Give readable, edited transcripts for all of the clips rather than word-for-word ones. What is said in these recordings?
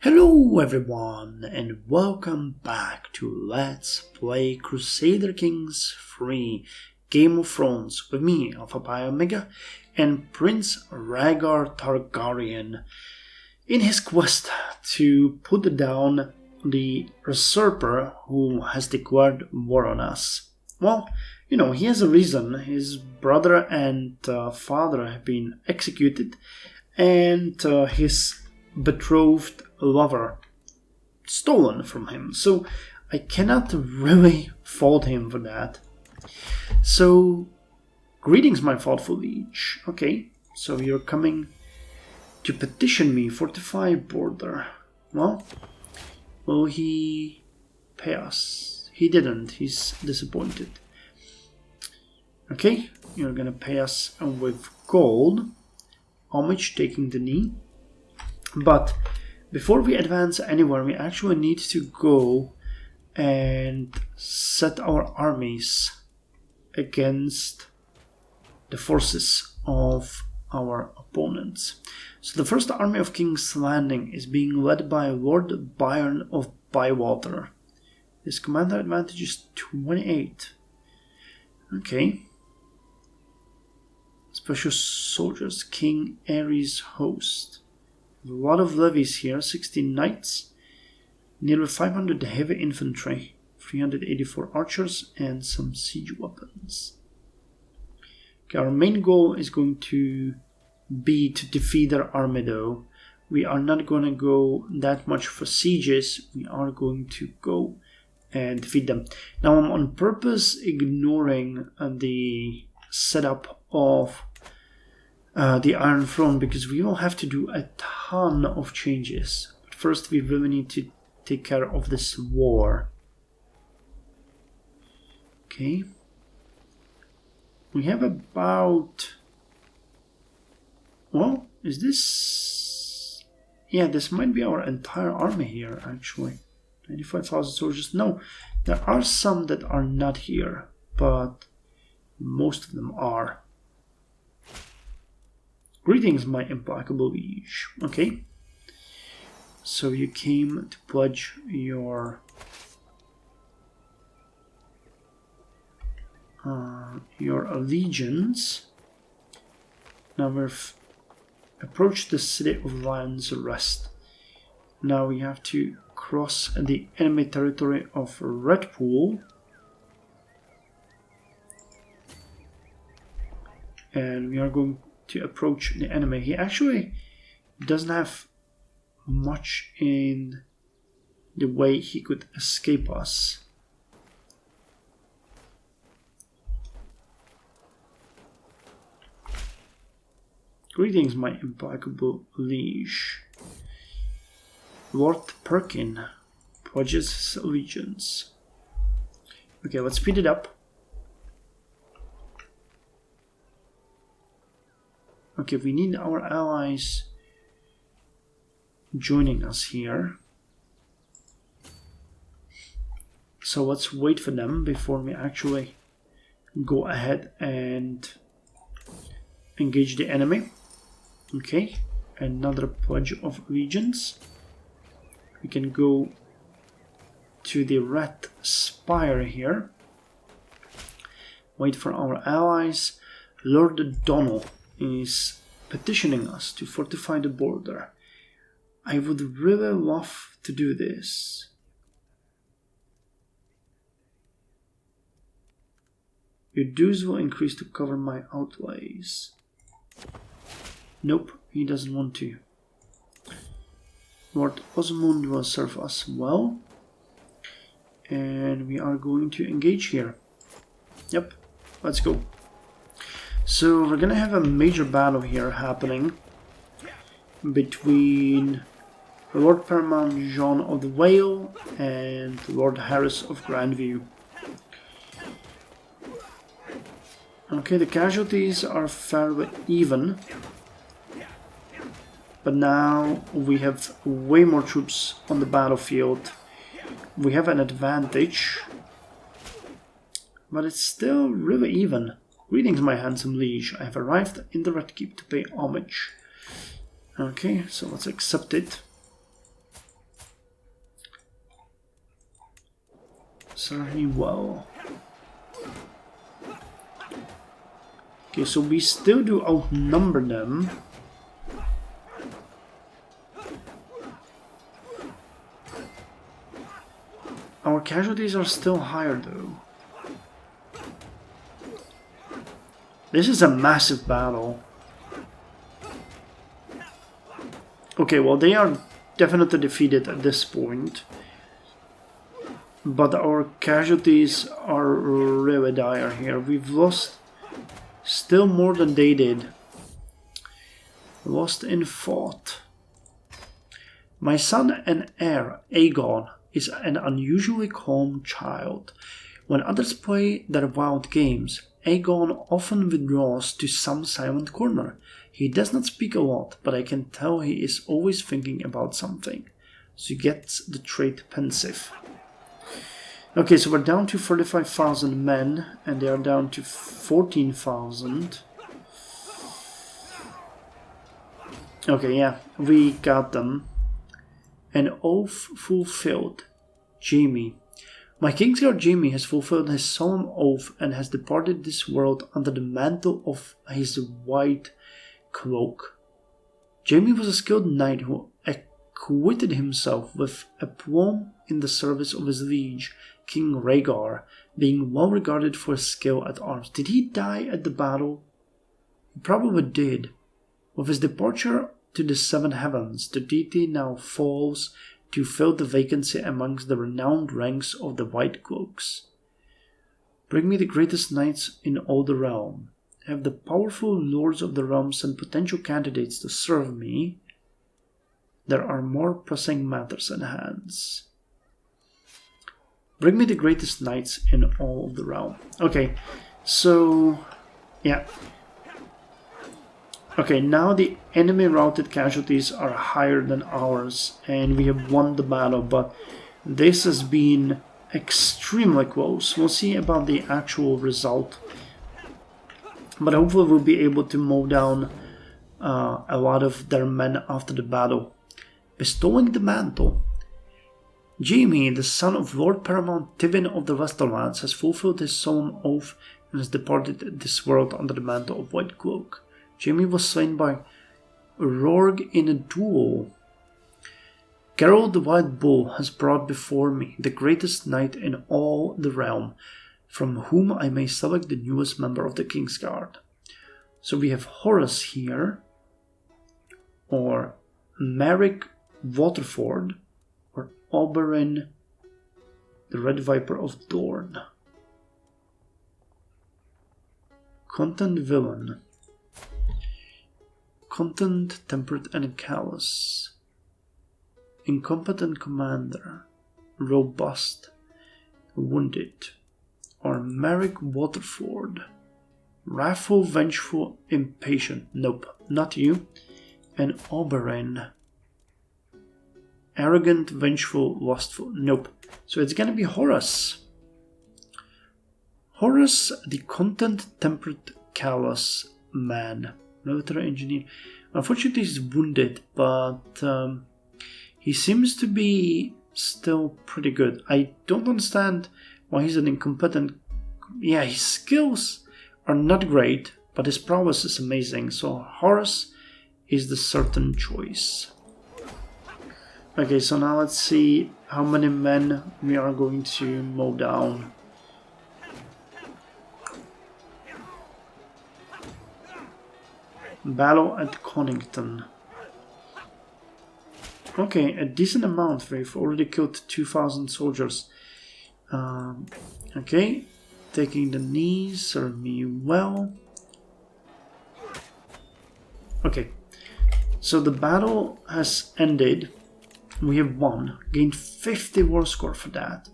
Hello everyone and welcome back to Let's Play Crusader Kings 3 Game of Thrones with me, Alpha Pi Omega, and Prince Rhaegar Targaryen in his quest to put down the usurper who has declared war on us. Well, you know, he has a reason. His brother and father have been executed, and his betrothed lover stolen from him, so I cannot really fault him for that. So, greetings, my thoughtful liege. Okay, so you're coming to petition me, fortify border. Well, will he pay us? He didn't. He's disappointed. Okay, you're gonna pay us with gold. Homage, taking the knee. But before we advance anywhere, we actually need to go and set our armies against the forces of our opponents. So the first army of King's Landing is being led by Lord Byron of Bywater. His commander advantage is 28. Okay. Special soldiers, King Ares host. A lot of levies here, 16 knights, nearly 500 heavy infantry, 384 archers, and some siege weapons. Okay, our main goal is going to be to defeat their army though. We are not going to go that much for sieges, we are going to go and defeat them. Now I'm on purpose ignoring the setup of the Iron Throne, because we will have to do a ton of changes. But first we really need to take care of this war. Okay. We have about... Well, is this... Yeah, this might be our entire army here, actually. 95,000 soldiers. No, there are some that are not here, but most of them are. Greetings, my implacable liege. Okay. So you came to pledge your allegiance. Now we've approached the city of Lion's Rest. Now we have to cross the enemy territory of Redpool. And we are going to approach the enemy. He actually doesn't have much in the way he could escape us. Greetings, my implacable liege. Lord Perkin pledges his allegiance. Okay, let's speed it up. Okay, we need our allies joining us here. So let's wait for them before we actually go ahead and engage the enemy. Okay, another pledge of allegiance. We can go to the Red Spire here. Wait for our allies. Lord Donald is petitioning us to fortify the border. I would really love to do this. Your dues will increase to cover my outlays. Nope, he doesn't want to. Lord Osmond will serve us well. And we are going to engage here. Yep, let's go. So we're gonna have a major battle here happening between Lord Paramount John of the Vale and Lord Harris of Grandview. Okay, the casualties are fairly even, but now we have way more troops on the battlefield. We have an advantage, but it's still really even. Greetings, my handsome liege. I have arrived in the Red Keep to pay homage. Okay, so let's accept it. Serve me well. Okay, so we still do outnumber them. Our casualties are still higher though. This is a massive battle. Okay, well they are definitely defeated at this point. But our casualties are really dire here. We've lost still more than they did. Lost in fought. My son and heir, AGOT, is an unusually calm child. When others play their wild games, AGOT often withdraws to some silent corner. He does not speak a lot, but I can tell he is always thinking about something. So he gets the trait pensive. Okay, so we're down to 35,000 men, and they are down to 14,000. Okay, yeah, we got them. An oath fulfilled. Jaime. My Kingsguard Jaime has fulfilled his solemn oath and has departed this world under the mantle of his white cloak. Jaime was a skilled knight who acquitted himself with aplomb in the service of his liege, King Rhaegar, being well regarded for his skill at arms. Did he die at the battle? He probably did. With his departure to the Seven Heavens, the deity now falls to fill the vacancy amongst the renowned ranks of the White Cloaks. Bring me the greatest knights in all the realm. Have the powerful lords of the realm send potential candidates to serve me. There are more pressing matters at hand. Bring me the greatest knights in all of the realm. Okay, so yeah. Okay, now the enemy routed casualties are higher than ours, and we have won the battle, but this has been extremely close. We'll see about the actual result, but hopefully we'll be able to mow down a lot of their men after the battle. Bestowing the mantle. Jaime, the son of Lord Paramount Tywin of the Westerlands, has fulfilled his solemn oath and has departed this world under the mantle of White Cloak. Jaime was slain by Rhaegar in a duel. Geralt the White Bull has brought before me the greatest knight in all the realm, from whom I may select the newest member of the Kingsguard. So we have Horus here, or Merrick Waterford, or Oberyn, the Red Viper of Dorne. Content Villain. Content, temperate and callous. Incompetent commander. Robust. Wounded. Or Merrick Waterford. Wrathful, vengeful, impatient. Nope, not you. And Oberyn. Arrogant, vengeful, lustful. Nope. So it's gonna be Horus. Horus, the content, temperate, callous man. Military engineer. Unfortunately, he's wounded, but he seems to be still pretty good. I don't understand why he's an incompetent. Yeah, his skills are not great, but his prowess is amazing. So Horus is the certain choice. Okay, so now let's see how many men we are going to mow down. Battle at Connington. Okay, a decent amount. We've already killed 2,000 soldiers. Okay, taking the knees, serve me well. Okay, so the battle has ended. We have won, gained 50 war score for that.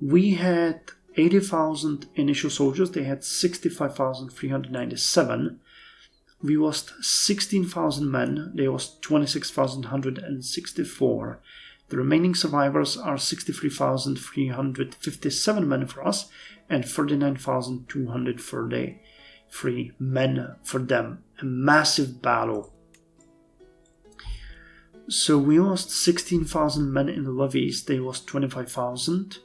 We had 80,000 initial soldiers, they had 65,397. We lost 16,000 men, they lost 26,164. The remaining survivors are 63,357 men for us and 39,233 men for them. A massive battle. So we lost 16,000 men in the levies, they lost 25,000.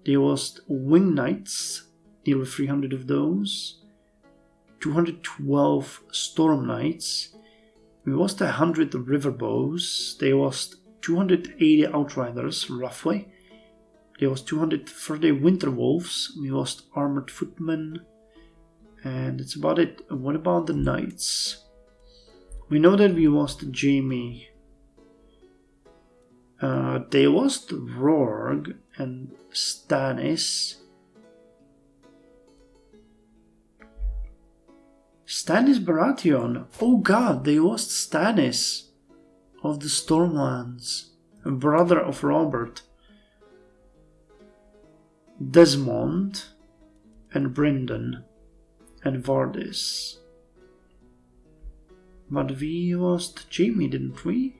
They lost wing knights, nearly 300 of those. 212 storm knights. We lost 100 river bows. They lost 280 outriders, roughly. They lost 230 winter wolves. We lost armored footmen. And that's about it. What about the knights? We know that we lost Jaime. They lost Rhaegar and Stannis. Stannis Baratheon. Oh god, they lost Stannis of the Stormlands, brother of Robert. Desmond and Brynden and Vardis. But we lost Jaime, didn't we?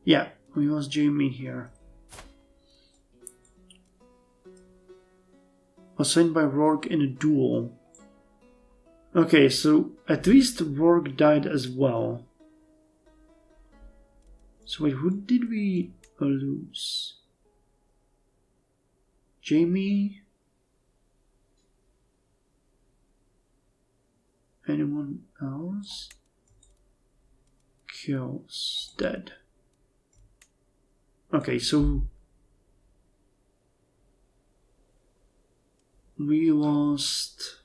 Yeah, we lost Jaime here. Was slain by Rhaegar in a duel. Okay, so at least Rhaegar died as well. So wait, who did we lose? Jaime? Anyone else? Kills. Dead. Okay, so we lost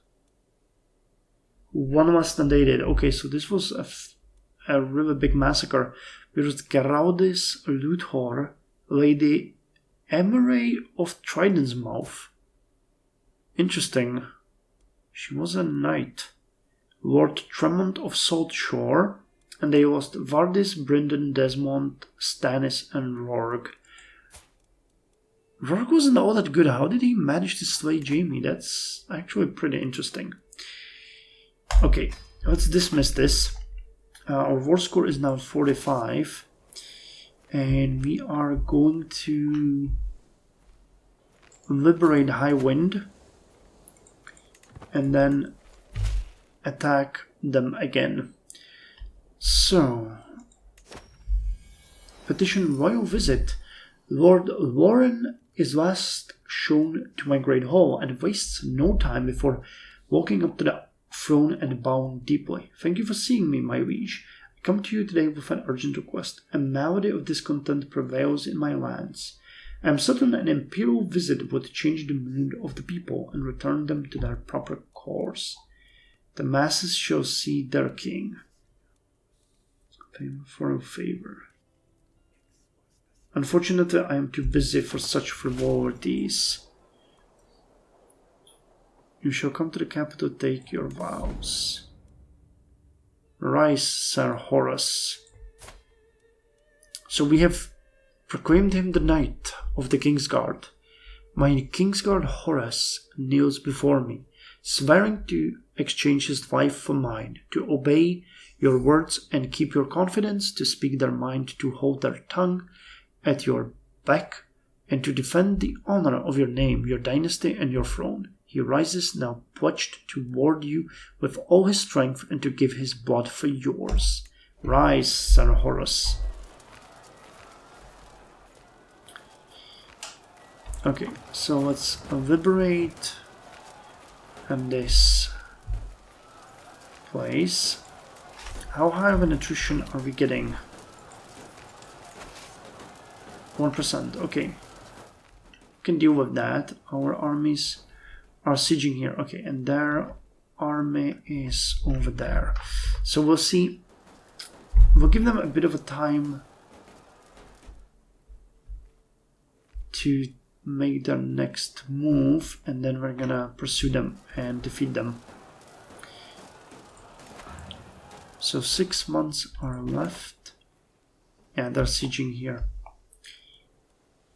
one less than they did. Okay, so this was a really big massacre. We lost Geraudis Luthor, Lady Emery of Trident's Mouth. Interesting. She was a knight. Lord Tremont of Salt Shore. And they lost Vardis, Brynden, Desmond, Stannis, and Rhaegar. Rhaegar wasn't all that good. How did he manage to slay Jaime? That's actually pretty interesting. Okay, let's dismiss this. Our war score is now 45. And we are going to liberate Highwind. And then attack them again. So, petition royal visit. Lord Warren is last shown to my great hall and wastes no time before walking up to the throne and bowing deeply. Thank you for seeing me, my liege. I come to you today with an urgent request. A malady of discontent prevails in my lands. I am certain an imperial visit would change the mood of the people and return them to their proper course. The masses shall see their king. For a favor. Unfortunately, I am too busy for such frivolities. You shall come to the capital to take your vows. Rise, Sir Horace. So we have proclaimed him the Knight of the Kingsguard. My Kingsguard Horace kneels before me, swearing to exchange his life for mine, to obey your words and keep your confidence, to speak their mind, to hold their tongue at your beck, and to defend the honor of your name, your dynasty, and your throne. He rises now pledged to ward you with all his strength and to give his blood for yours. Rise, Sir Horace. Okay, so let's liberate this place. How high of an attrition are we getting? 1%, okay. We can deal with that. Our armies are sieging here. Okay, and their army is over there. So we'll see. We'll give them a bit of a time to make their next move, and then we're gonna pursue them and defeat them. So 6 months are left. Yeah, they're sieging here.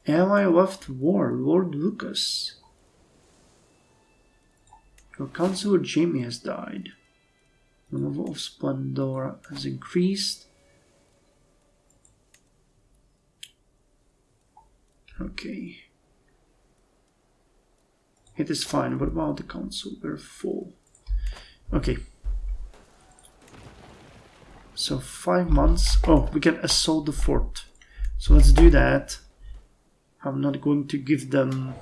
Ally left war, Lord Lucas. Your counselor Jaime has died. The level of splendor has increased. Okay. It is fine. What about the council? We're full. Okay. So 5 months. Oh, we can assault the fort. So let's do that. I'm not going to give them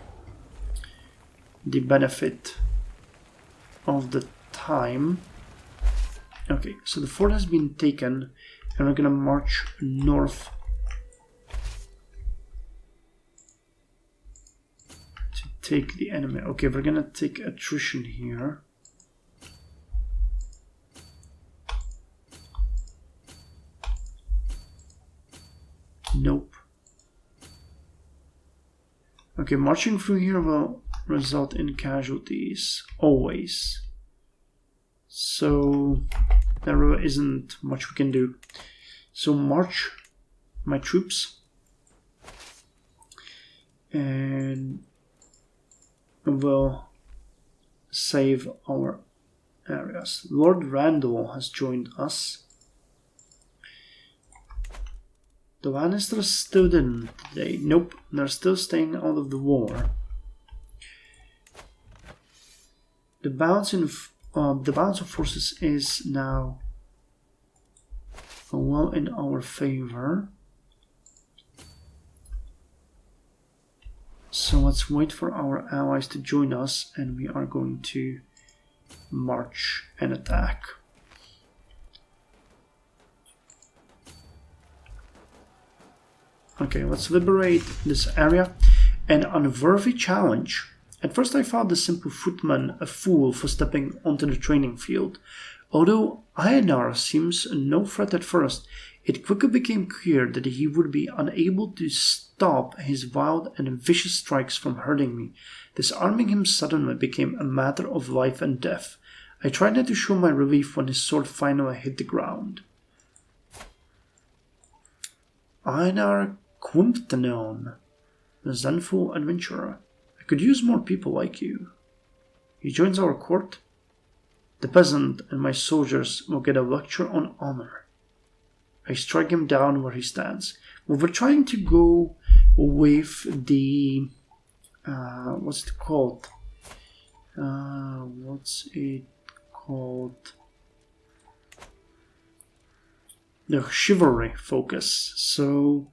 the benefit of the time. Okay, so the fort has been taken, and we're gonna march north to take the enemy. Okay, we're gonna take attrition here. Nope. Okay, marching through here will result in casualties, always. So there really isn't much we can do. So march my troops, and we'll save our areas. Lord Randall has joined us. The Lannisters still didn't today. Nope, they're still staying out of the war. The balance of forces is now well in our favor. So let's wait for our allies to join us, and we are going to march and attack. Okay, let's liberate this area. An unworthy challenge. At first I thought the simple footman a fool for stepping onto the training field. Although Ionar seems no threat at first, it quickly became clear that he would be unable to stop his wild and vicious strikes from hurting me. Disarming him suddenly became a matter of life and death. I tried not to show my relief when his sword finally hit the ground. Einar Quimptanon, the zenful adventurer. I could use more people like you. He joins our court. The peasant and my soldiers will get a lecture on honor. I strike him down where he stands. We were trying to go with the... what's it called? The chivalry focus. So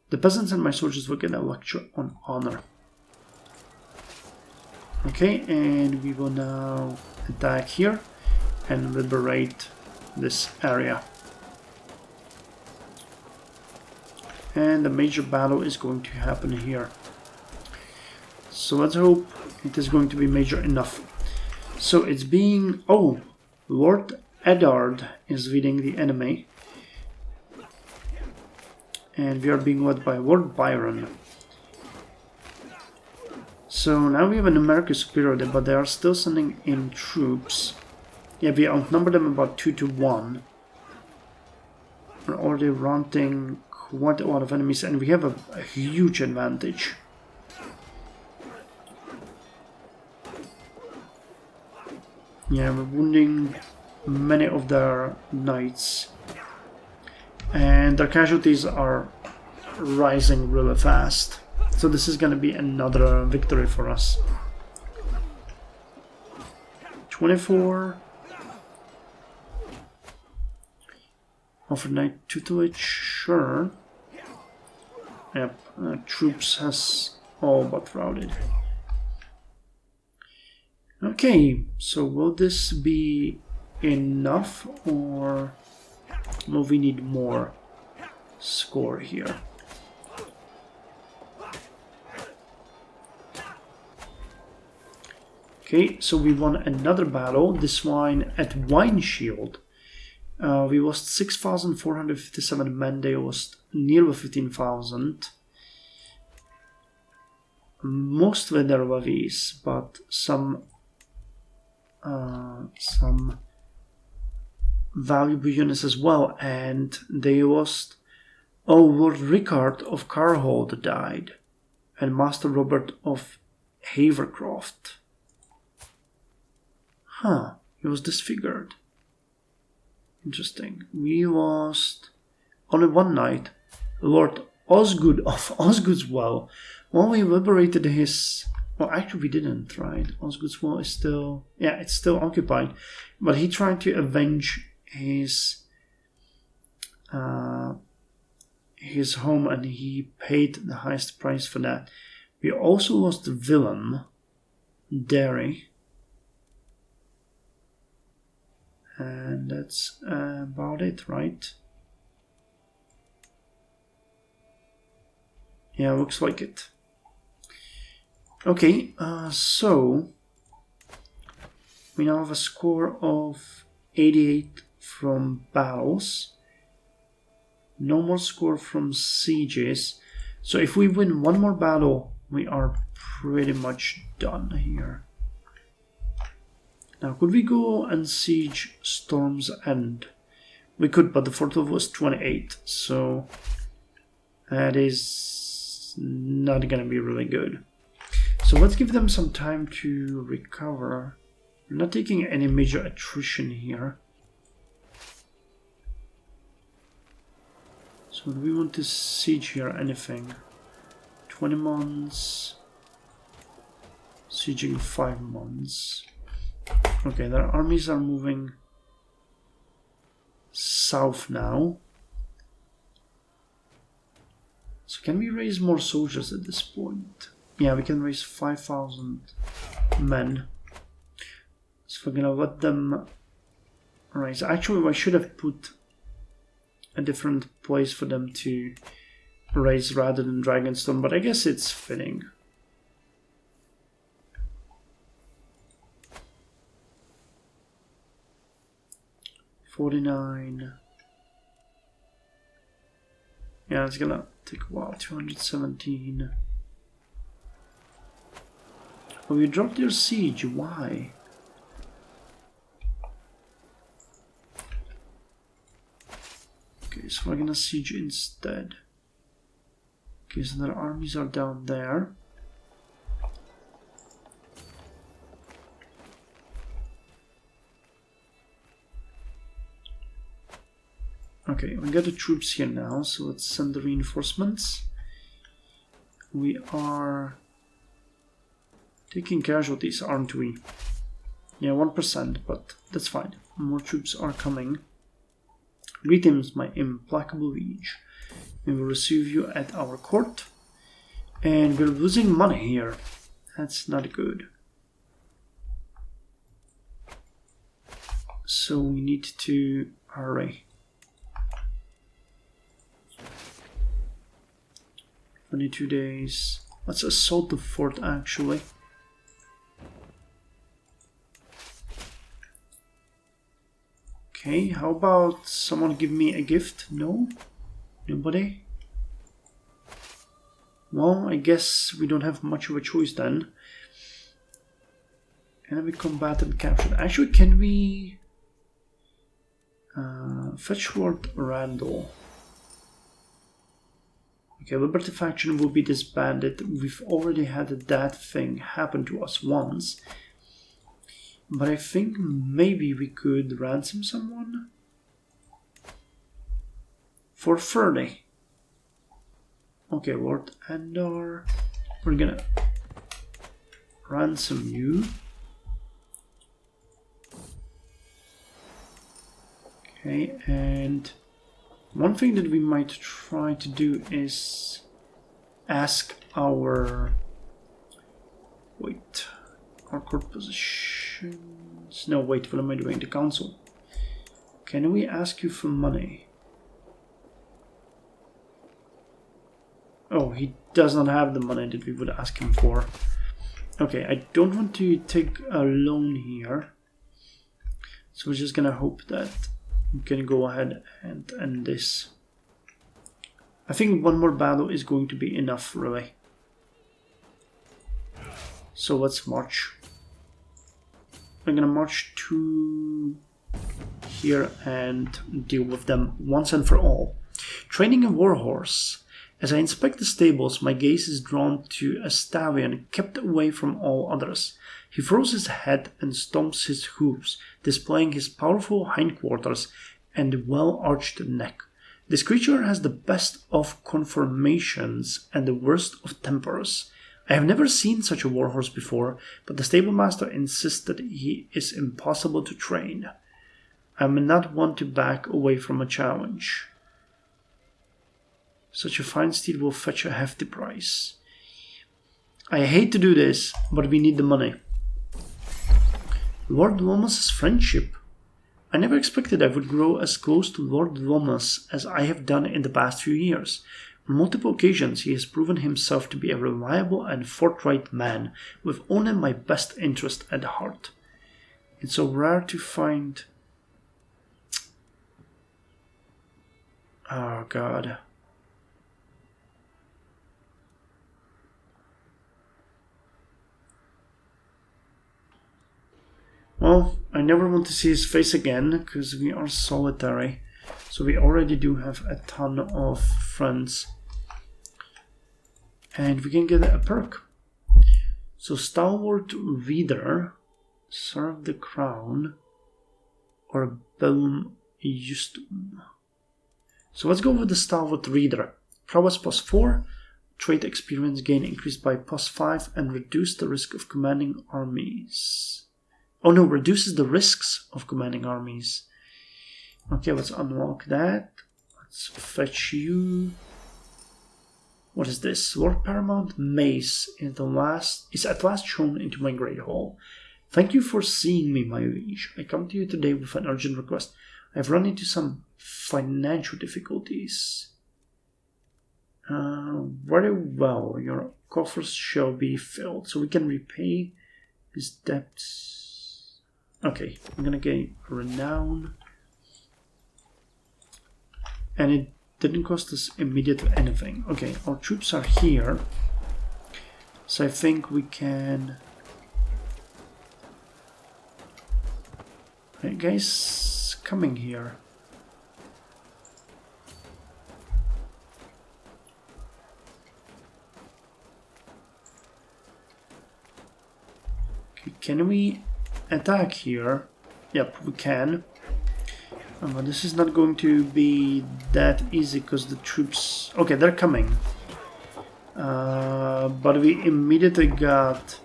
the peasants and my soldiers will get a lecture on honor. Okay, and we will now attack here and liberate this area. And the major battle is going to happen here. So let's hope it is going to be major enough. So it's being... Oh, Lord Eddard is leading the enemy. And we are being led by Lord Byron. So now we have a numerical superiority, but they are still sending in troops. Yeah, we outnumber them about 2 to 1. We're already routing quite a lot of enemies, and we have a huge advantage. Yeah, we're wounding many of their knights. And their casualties are rising really fast. So this is going to be another victory for us. 24. Offer knight tutelage, sure. Yep, troops has all but routed. Okay, so will this be enough, or will we need more score here? Okay, so we won another battle, this one at Wineshield. We lost 6,457 men, they lost nearly 15,000. Mostly their levies, but some valuable units as well, and they lost... Oh, Lord Rickard of Carhold died, and Master Robert of Havercroft. Huh, he was disfigured. Interesting. We lost only one knight, Lord Osgood of Osgood's Well. Well, we liberated his... Well, actually we didn't, right? Osgood's Well is still... Yeah, it's still occupied. But he tried to avenge his his home, and he paid the highest price for that. We also lost the villain, Derry. And that's about it, right? Yeah, looks like it. Okay, so we now have a score of 88 from battles. No more score from sieges. So if we win one more battle, we are pretty much done here. Now, could we go and siege Storm's End? We could, but the fort was 28, so that is not gonna be really good. So let's give them some time to recover. We're not taking any major attrition here. So do we want to siege here anything? 20 months. Sieging 5 months. Okay, their armies are moving south now. So can we raise more soldiers at this point? Yeah, we can raise 5,000 men. So we're gonna let them raise. Actually, I should have put a different place for them to raise rather than Dragonstone, but I guess it's fitting. $49. Yeah, it's gonna take a while. 217. Oh, you dropped your siege. Why? Okay, so we're gonna siege instead. Okay, so their armies are down there. Okay, we got the troops here now, so let's send the reinforcements. We are taking casualties, aren't we? Yeah, 1%, but that's fine. More troops are coming. Greetings, my implacable liege. We will receive you at our court. And we're losing money here. That's not good. So we need to hurry. 22 days. Let's assault the fort, actually. Okay, how about someone give me a gift? No? Nobody? Well, I guess we don't have much of a choice then. Enemy combat and captured. Actually, can we fetch Lord Randall? Okay, Liberty faction will be disbanded. We've already had that thing happen to us once. But I think maybe we could ransom someone for 30. Okay, Lord Andor, we're gonna ransom you. Okay, and one thing that we might try to do is ask our court positions. No, wait, what am I doing? The council. Can we ask you for money? Oh, he does not have the money that we would ask him for. Okay, I don't want to take a loan here. So we're just gonna hope that we can go ahead and end this. I think one more battle is going to be enough, really. So let's march. I'm gonna march to here and deal with them once and for all. Training a warhorse. As I inspect the stables, my gaze is drawn to a stallion kept away from all others. He throws his head and stomps his hooves, displaying his powerful hindquarters and well-arched neck. This creature has the best of conformations and the worst of tempers. I have never seen such a warhorse before, but the stablemaster insists that he is impossible to train. I am not one to back away from a challenge. Such a fine steel will fetch a hefty price. I hate to do this, but we need the money. Lord Lomas's friendship. I never expected I would grow as close to Lord Lomas as I have done in the past few years. On multiple occasions he has proven himself to be a reliable and forthright man, with only my best interest at heart. It's so rare to find... Oh god. Well, I never want to see his face again, because we are solitary. So we already do have a ton of friends. And we can get a perk. So Stalwart Reader, Serve the Crown, or Bellum Justum. So let's go with the Stalwart Reader. Prowess +4, trait experience gain increased by +5, and reduce the risk of commanding armies. Oh no, reduces the risks of commanding armies. Okay, let's unlock that. Let's fetch you. What is this? Lord Paramount Mace is at last shown into my great hall. Thank you for seeing me, my liege. I come to you today with an urgent request. I have run into some financial difficulties. Very well, your coffers shall be filled, so we can repay his debts. Okay, I'm gonna get renown. And it didn't cost us immediately anything. Okay, our troops are here. So I think we can... Are you guys coming here? Okay, can we attack here? Yep, we can. But this is not going to be that easy because the troops... Okay, they're coming. But we immediately got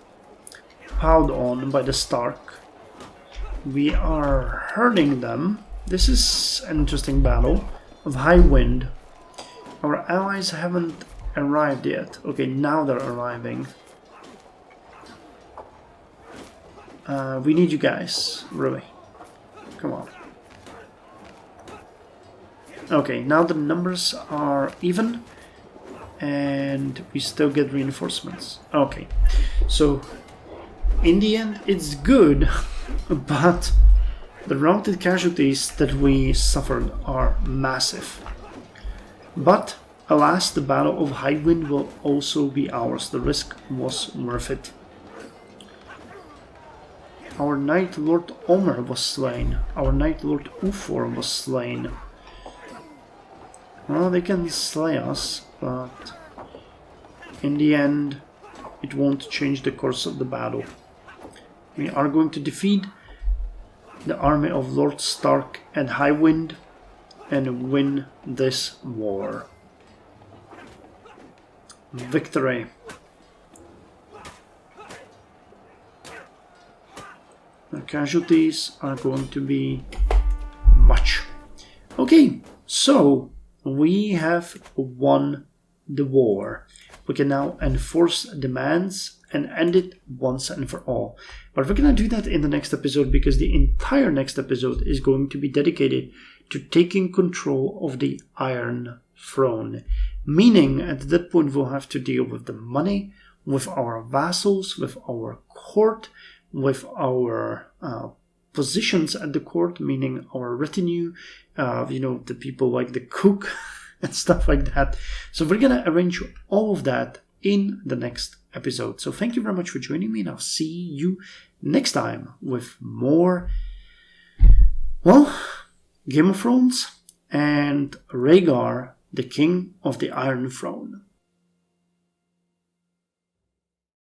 piled on by the Stark. We are hurting them. This is an interesting battle of Highwind. Our allies haven't arrived yet. Okay, now they're arriving. We need you guys, really. Come on. Okay, now the numbers are even, and we still get reinforcements. Okay, so in the end it's good, but the routed casualties that we suffered are massive. But alas, the Battle of Highwind will also be ours. The risk was worth it. Our Knight Lord Omer was slain. Our Knight Lord Ufor was slain. Well, they can slay us, but in the end, it won't change the course of the battle. We are going to defeat the army of Lord Stark and Highwind and win this war. Victory. The casualties are going to be much. Okay, so we have won the war. We can now enforce demands and end it once and for all. But we're gonna do that in the next episode, because the entire next episode is going to be dedicated to taking control of the Iron Throne. Meaning, at that point we'll have to deal with the money, with our vassals, with our court, with our positions at the court, meaning our retinue, the people like the cook and stuff like that. So we're gonna arrange all of that in the next episode. So thank you very much for joining me, and I'll see you next time with more, well, Game of Thrones and Rhaegar, the King of the Iron Throne.